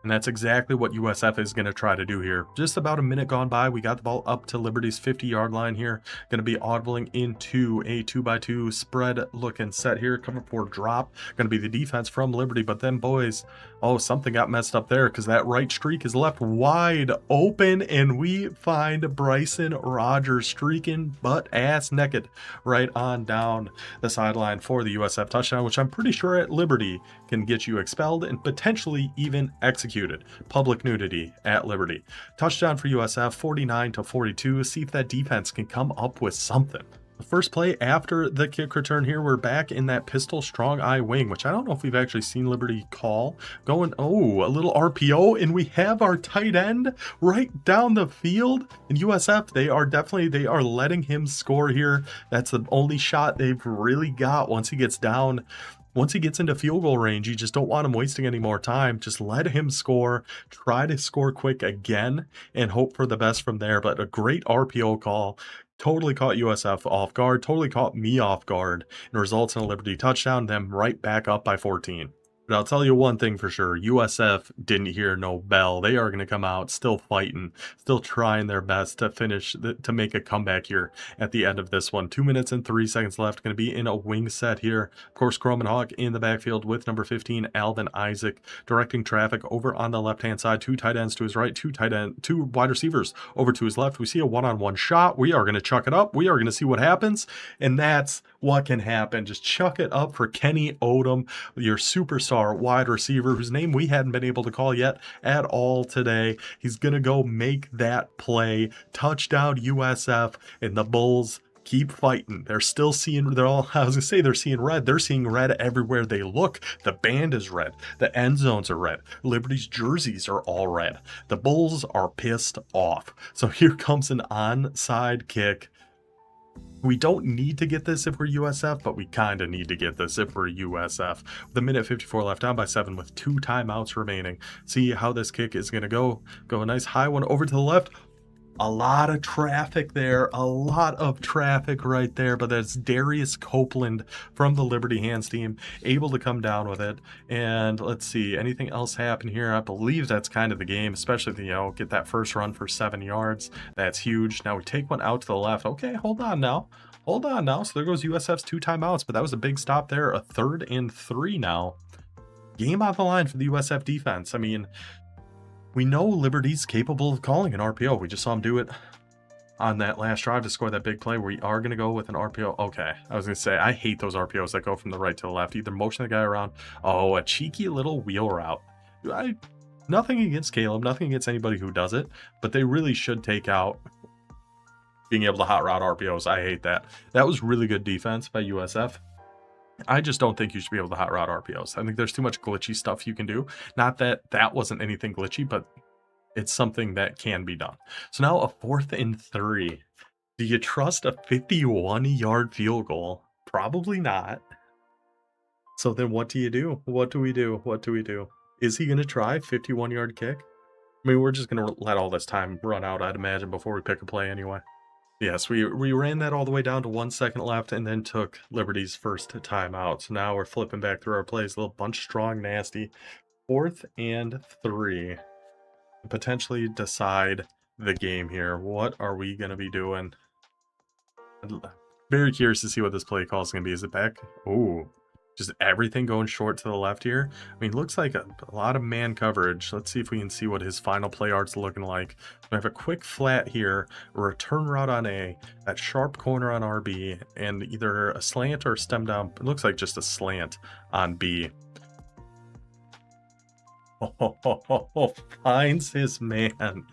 And that's exactly what USF is going to try to do here. Just about a minute gone by. We got the ball up to Liberty's 50-yard line here. Going to be audibling into a 2x2 spread looking set here. Coming for drop. Going to be the defense from Liberty. But then, boys, oh, something got messed up there because that right streak is left wide open. And we find Bryson Rogers streaking butt-ass naked right on down the sideline for the USF touchdown, which I'm pretty sure at Liberty can get you expelled and potentially even executed. Public nudity at Liberty. Touchdown for USF, 49-42. See if that defense can come up with something. The first play after the kick return here, we're back in that pistol strong eye wing, which I don't know if we've actually seen Liberty call. Going, oh, a little RPO, and we have our tight end right down the field. And USF, they are letting him score here. That's the only shot they've really got once he gets down. Once he gets into field goal range, you just don't want him wasting any more time. Just let him score, try to score quick again, and hope for the best from there. But a great RPO call. Totally caught USF off guard, totally caught me off guard, and results in a Liberty touchdown, them right back up by 14. But I'll tell you one thing for sure, USF didn't hear no bell. They are going to come out still fighting, still trying their best to finish, to make a comeback here at the end of this one. 2 minutes and 3 seconds left. Going to be in a wing set here. Of course, Croman Hawk in the backfield with number 15, Alvin Isaac, directing traffic over on the left-hand side. 2 tight ends to his right, 2 wide receivers over to his left. We see a one-on-one shot. We are going to chuck it up. We are going to see what happens, and that's what can happen. Just chuck it up for Kenny Odom, your superstar wide receiver whose name we hadn't been able to call yet at all today. He's going to go make that play. Touchdown USF, and the Bulls keep fighting. They're still seeing, they're all, I was gonna say they're seeing red. They're seeing red everywhere they look. The band is red. The end zones are red. Liberty's jerseys are all red. The Bulls are pissed off. So here comes an onside kick. We don't need to get this if we're USF, but we kind of need to get this if we're USF. With a minute 54 left, down by 7 with 2 timeouts remaining. See how this kick is going to go. Go a nice high one over to the left. A lot of traffic there, a lot of traffic right there, but that's Darius Copeland from the Liberty Hands team able to come down with it. And let's see, anything else happen here? I believe that's kind of the game, especially if, you know, get that first run for 7 yards. That's huge. Now we take one out to the left. Okay, hold on now. Hold on now. So there goes USF's 2 timeouts, but that was a big stop there. A 3rd and 3 now. Game on the line for the USF defense. I mean, we know Liberty's capable of calling an RPO. We just saw him do it on that last drive to score that big play. We are going to go with an RPO. Okay, I was going to say, I hate those RPOs that go from the right to the left. Either motion the guy around. Oh, a cheeky little wheel route. Nothing against Caleb, nothing against anybody who does it, but they really should take out being able to hot route RPOs. I hate that. That was really good defense by USF. I just don't think you should be able to hot route RPOs. I think there's too much glitchy stuff you can do. Not that that wasn't anything glitchy, but it's something that can be done. So now a 4th and 3. Do you trust a 51-yard field goal? Probably not. So then what do you do? What do we do? What do we do? Is he going to try 51-yard kick? I mean, we're just going to let all this time run out, I'd imagine, before we pick a play anyway. Yes, we ran that all the way down to 1 second left and then took Liberty's first timeout. So now we're flipping back through our plays. A little bunch strong, nasty. 4th and 3. Potentially decide the game here. What are we going to be doing? Very curious to see what this play call is going to be. Is it back? Oh, just everything going short to the left here. I mean, looks like a lot of man coverage. Let's see if we can see what his final play art's looking like. We have a quick flat here, a return route on A, that sharp corner on RB, and either a slant or a stem down. It looks like just a slant on B. Oh, finds his man.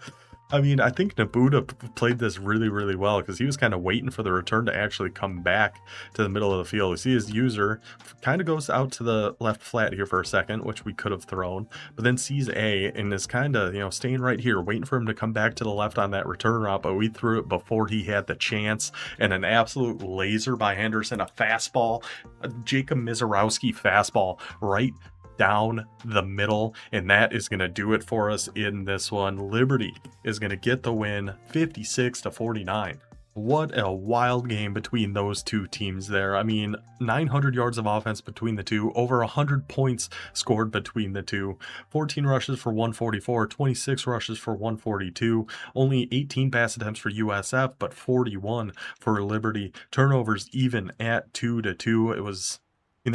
I mean, I think Nabuda played this really, really well because he was kind of waiting for the return to actually come back to the middle of the field. We see his user kind of goes out to the left flat here for a second, which we could have thrown, but then sees A and is kind of, you know, staying right here, waiting for him to come back to the left on that return route, but we threw it before he had the chance, and an absolute laser by Henderson, a fastball, a Jacob Mizorowski fastball right down the middle, and that is going to do it for us in this one. Liberty is going to get the win 56-49. What a wild game between those two teams there. I mean, 900 yards of offense between the two, over 100 points scored between the two, 14 rushes for 144, 26 rushes for 142, only 18 pass attempts for USF, but 41 for Liberty. Turnovers even at 2-2. It was,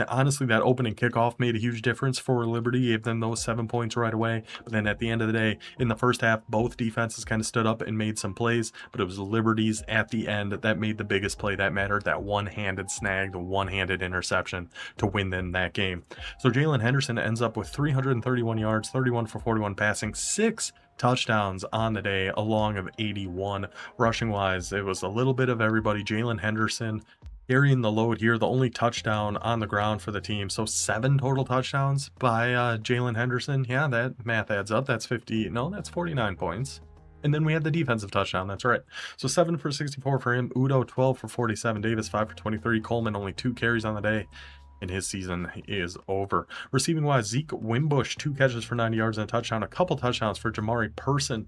honestly, that opening kickoff made a huge difference for Liberty, gave them those 7 points right away. But then at the end of the day, in the first half, both defenses kind of stood up and made some plays, but it was Liberty's at the end that made the biggest play that mattered, that one-handed snag, the one-handed interception to win them that game. So Jalen Henderson ends up with 331 yards, 31 for 41 passing, 6 touchdowns on the day, along of 81 rushing wise. It was a little bit of everybody. Jalen Henderson carrying the load here, the only touchdown on the ground for the team. So 7 total touchdowns by Jalen Henderson. Yeah, that math adds up. That's 50. No, that's 49 points. And then we had the defensive touchdown. That's right. So 7 for 64 for him. Udo 12 for 47. Davis 5 for 23. Coleman only 2 carries on the day, and his season is over. Receiving wise, Zeke Wimbush 2 catches for 90 yards and a touchdown. A couple touchdowns for Jamari Person,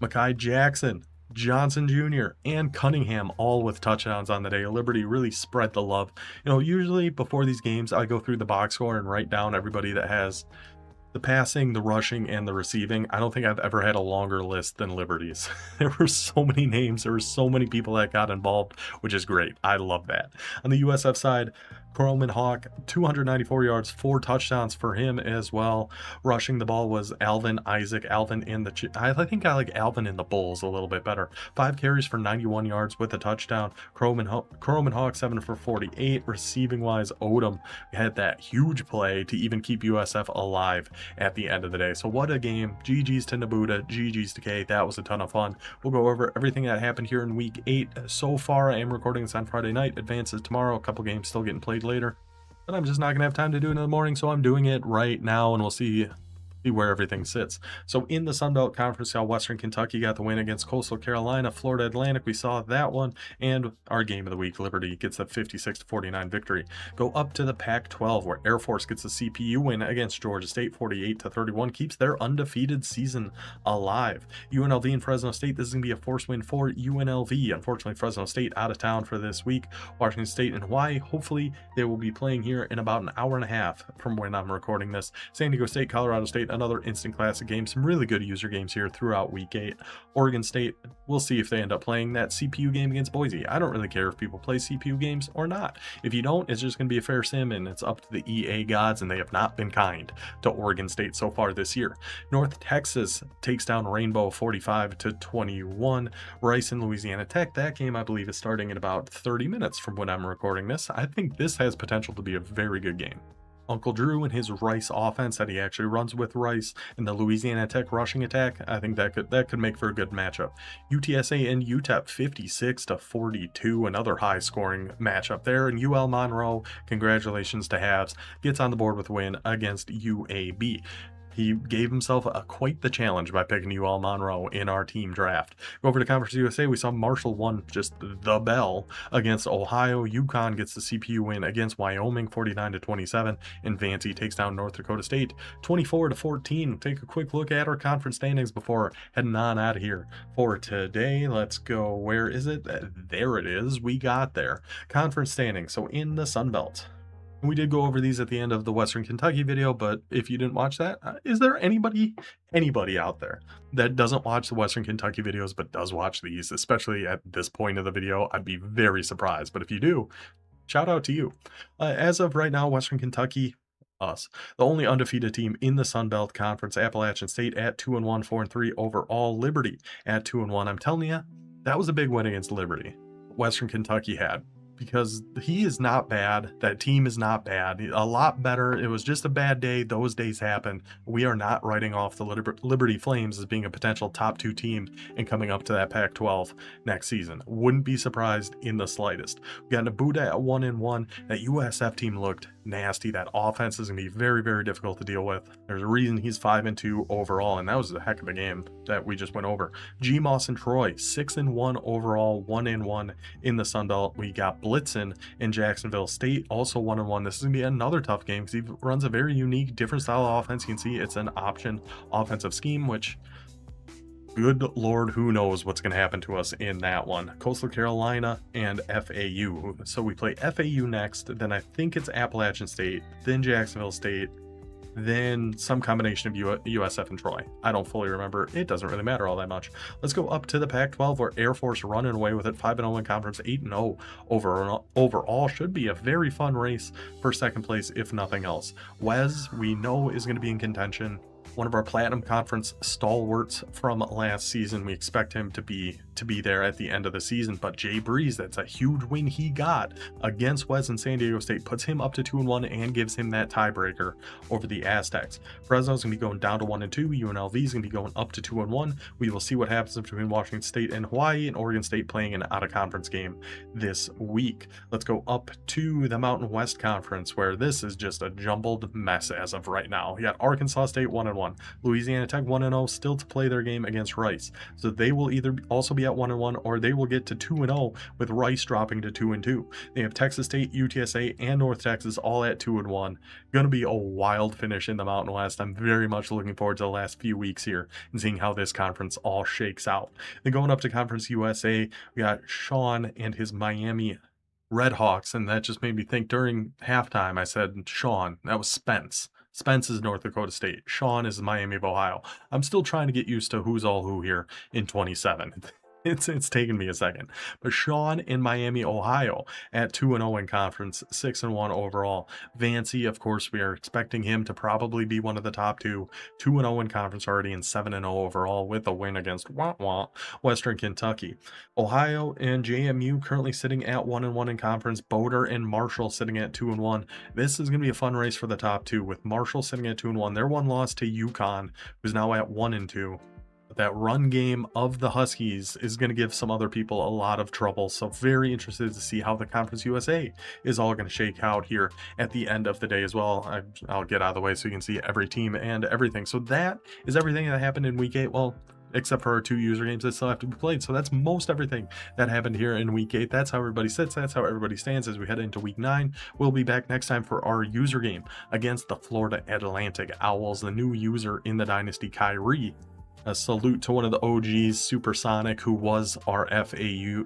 Mekhi Jackson, Johnson Jr., and Cunningham, all with touchdowns on the day. Liberty really spread the love. You know, usually before these games, I go through the box score and write down everybody that has the passing, the rushing, and the receiving. I don't think I've ever had a longer list than Liberty's. There were so many names. There were so many people that got involved, which is great. I love that. On the USF side, Croman Hawk, 294 yards, 4 touchdowns for him as well. Rushing the ball was Alvin Isaac. Alvin in the I think I like Alvin in the Bulls a little bit better. 5 carries for 91 yards with a touchdown. Croman Hawk 7 for 48. Receiving wise, Odom had that huge play to even keep USF alive at the end of the day. So what a game. GG's to Nabuda, GG's to K. That was a ton of fun. We'll go over everything that happened here in week 8 so far. I am recording this on Friday night. Advances tomorrow. A couple games still getting played later, but I'm just not gonna have time to do it in the morning, so I'm doing it right now, and we'll see where everything sits. So in the Sun Belt Conference, Western Kentucky got the win against Coastal Carolina. Florida Atlantic, we saw that one, and our game of the week, Liberty, gets a 56-49 victory. Go up to the Pac-12, where Air Force gets a CPU win against Georgia State, 48-31, keeps their undefeated season alive. UNLV and Fresno State, this is gonna be a forced win for UNLV. Unfortunately, Fresno State out of town for this week. Washington State and Hawaii, hopefully they will be playing here in about an hour and a half from when I'm recording this. San Diego State, Colorado State, another instant classic game. Some really good user games here throughout week 8. Oregon State, we'll see if they end up playing that CPU game against Boise. I don't really care if people play CPU games or not. If you don't, it's just going to be a fair sim, and it's up to the EA gods, and they have not been kind to Oregon State so far this year. North Texas takes down Rainbow 45-21. Rice and Louisiana Tech, that game I believe is starting in about 30 minutes from when I'm recording this. I think this has potential to be a very good game. Uncle Drew and his Rice offense that he actually runs with Rice, and the Louisiana Tech rushing attack, I think that could make for a good matchup. UTSA and UTEP 56-42, another high scoring matchup there. And UL Monroe, congratulations to Habs, gets on the board with a win against UAB. He gave himself quite the challenge by picking UL Monroe in our team draft. Go over to Conference USA, we saw Marshall won just the bell against Ohio. UConn gets the CPU win against Wyoming, 49-27. And Vancy takes down North Dakota State, 24-14. Take a quick look at our conference standings before heading on out of here for today. Let's go. Where is it? There it is. We got there. Conference standings. So in the Sun Belt, we did go over these at the end of the Western Kentucky video, but if you didn't watch that, is there anybody out there that doesn't watch the Western Kentucky videos but does watch these, especially at this point of the video? I'd be very surprised, but if you do, shout out to you. As of right now, Western Kentucky, us, the only undefeated team in the Sun Belt Conference. Appalachian State at 2-1, 4-3 overall. Liberty at 2-1. I'm telling you, that was a big win against Liberty. Western Kentucky had, because he is not bad. That team is not bad. A lot better. It was just a bad day. Those days happen. We are not writing off the Liberty Flames as being a potential top 2 team and coming up to that Pac-12 next season. Wouldn't be surprised in the slightest. We got Nabuda at 1-1. That USF team looked nasty. That offense is going to be very, very difficult to deal with. There's a reason he's 5-2 overall, and that was a heck of a game that we just went over. GMOS and Troy, 6-1 overall, 1-1 in the Sun Belt. We got Blitzen in Jacksonville State, also 1-1. This is going to be another tough game because he runs a very unique, different style of offense. You can see it's an option offensive scheme, which, good Lord, who knows what's going to happen to us in that one. Coastal Carolina and FAU. So we play FAU next, then I think it's Appalachian State, then Jacksonville State, then some combination of USF and Troy. I don't fully remember. It doesn't really matter all that much. Let's go up to the Pac-12, where Air Force running away with it, 5-0 in conference, 8-0 overall. Should be a very fun race for second place, if nothing else. Wes, we know, is going to be in contention. One of our Platinum Conference stalwarts from last season. We expect him to be there at the end of the season. But Jay Breeze, that's a huge win he got against Wes and San Diego State, puts him up to 2-1 and gives him that tiebreaker over the Aztecs. Fresno's going to be going down to 1-2. UNLV is going to be going up to 2-1. We will see what happens between Washington State and Hawaii, and Oregon State playing an out-of-conference game this week. Let's go up to the Mountain West Conference, where this is just a jumbled mess as of right now. You got Arkansas State 1-1. Louisiana Tech 1-0, still to play their game against Rice. So they will either also be at 1-1, or they will get to 2-0 with Rice dropping to 2-2. They have Texas State, UTSA, and North Texas all at 2-1. Going to be a wild finish in the Mountain West. I'm very much looking forward to the last few weeks here and seeing how this conference all shakes out. Then going up to Conference USA, we got Sean and his Miami Redhawks, and that just made me think during halftime I said Sean. That was Spence. Spence is North Dakota State. Sean is Miami of Ohio. I'm still trying to get used to who's all who here in 27. It's taken me a second. But Sean in Miami, Ohio at 2-0 in conference, 6-1 overall. Vancy, of course, we are expecting him to probably be one of the top two, 2-0 in conference already and 7-0 overall with a win against Western Kentucky. Ohio and JMU currently sitting at 1-1 in conference. Boulder and Marshall sitting at 2-1. This is going to be a fun race for the top two with Marshall sitting at 2-1. Their one loss to UConn, who's now at 1-2. That run game of the Huskies is going to give some other people a lot of trouble. So very interested to see how the Conference USA is all going to shake out here at the end of the day as well. I'll get out of the way so you can see every team and everything. So that is everything that happened in week 8. Well, except for our 2 user games that still have to be played. So that's most everything that happened here in week 8. That's how everybody sits. That's how everybody stands as we head into week 9. We'll be back next time for our user game against the Florida Atlantic Owls, the new user in the Dynasty, Kyrie. A salute to one of the OGs, Supersonic, who was our FAU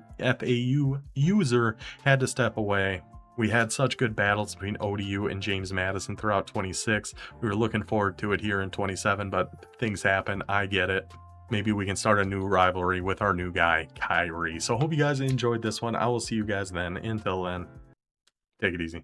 user, had to step away. We had such good battles between ODU and James Madison throughout 26. We were looking forward to it here in 27, but things happen. I get it. Maybe we can start a new rivalry with our new guy, Kyrie. So hope you guys enjoyed this one. I will see you guys then. Until then, take it easy.